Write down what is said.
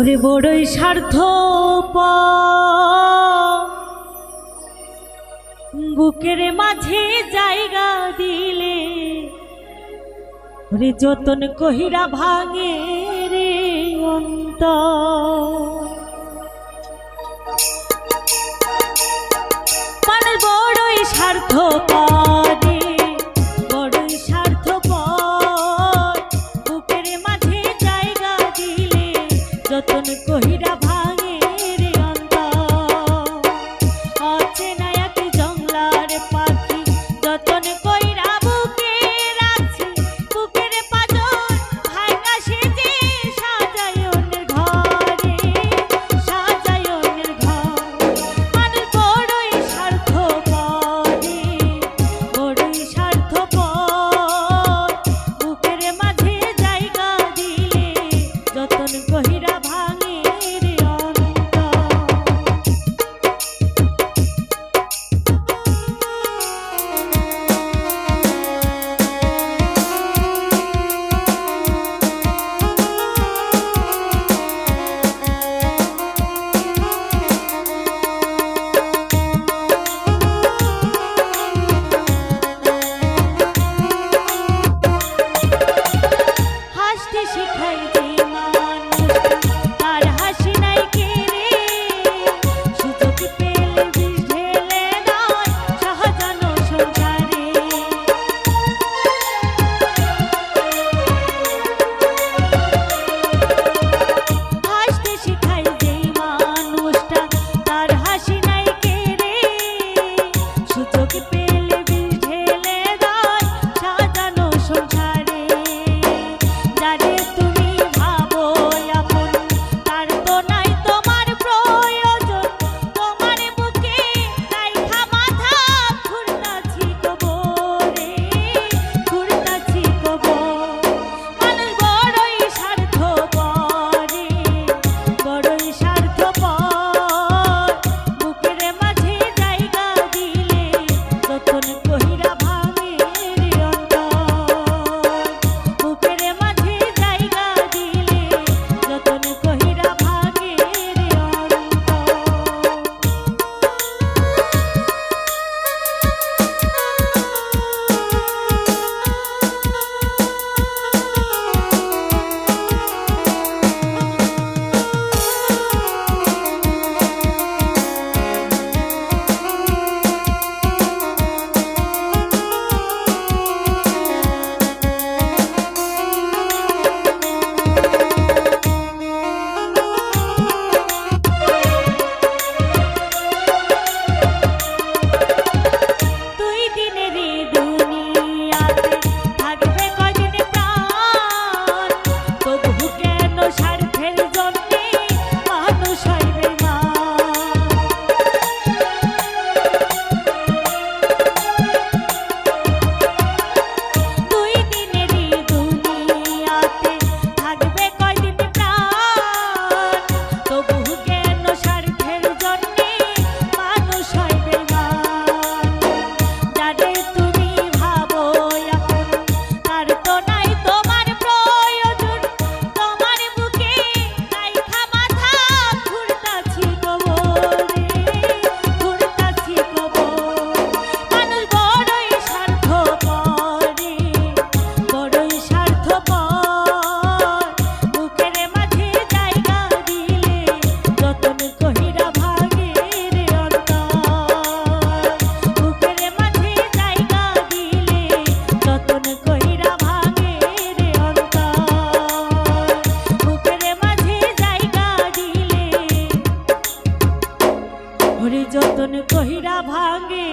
ওরে বড়ই স্বার্থপর, বুকের মাঝে জায়গা দিলে ওরে যতন কহিরা ভাঙে রে অন্তর। মানে বড়ই স্বার্থপর, বড়ই স্বার্থপর, বুকের মাঝে জায়গা দিলে যতন কহিরা ভাঙে রে অন্তর। অচেনা এক জংলার পাখি যতন কইরা বুকে রাখছি, বুকের পাঁজর ভাঙা সেজে সাজায় অন্যের ঘরে, সাজায় অন্যের ঘর। মানে বড়ই স্বার্থপর, বড়ই স্বার্থপর, বুকের মাঝে জায়গা দিলে যতন কহিরা ভাঙে রে অন্তর। হাসতে শিখাই যে মানুষ তার হাসি নাই কেড়ে, সুযোগ পেলে বিষ ঢেলে দেয় সাজানো সংসারে। হাসতে শিখাই যে মানুষটা তার হাসি নাই কেড়ে, সুযোগ পেলে বিষ ঢেলে দেয় সাজানো সংসারে। যারে তুমি ভাবো আপন তার তো নাই তোমার প্রয়োজন, তোমার বুকে রাইখা মাথা ঘুরতাছি কবরে, ঘুরতাছি কবর। মানুষ বড়ই স্বার্থপর, বড়ই স্বার্থপর, বুকের মাঝে জায়গা দিলে যতন কহিরা ভাঙে রে অন্তর। বুকের মাঝে জায়গা দিলে যতন কহিরা ভাঙে রে অন্তর। দুই দিনের এই দুনিয়াতে থাকবে কয়দিন প্রাণ, তবু কেন স্বার্থের জন্যে মানুষ হয় বেঈমান। দুই দিনের এই দুনিয়াতে থাকবে কয়দিন প্রাণ, তবু কেন স্বার্থের জন্যে মানুষ হয় বেঈমান। যারে তুমি ভাবো আপন তার তো নাই তোমার প্রয়োজন, তোমার বুকে রাইখা মাথা ঘুরতাছি কবরে, ঘুরতাছি কবর। মানুষ বড়ই স্বার্থপর, বড়ই স্বার্থপর, বুকের মাঝে জায়গা দিলে যতন কহিরা ভাঙে রে অন্তর। বুকের মাঝে জায়গা দিলে যতন কহিরা ভাঙে রে অন্তর। বুকের মাঝে জায়গা দিলে ওরে যতন কহিরা ভাঙে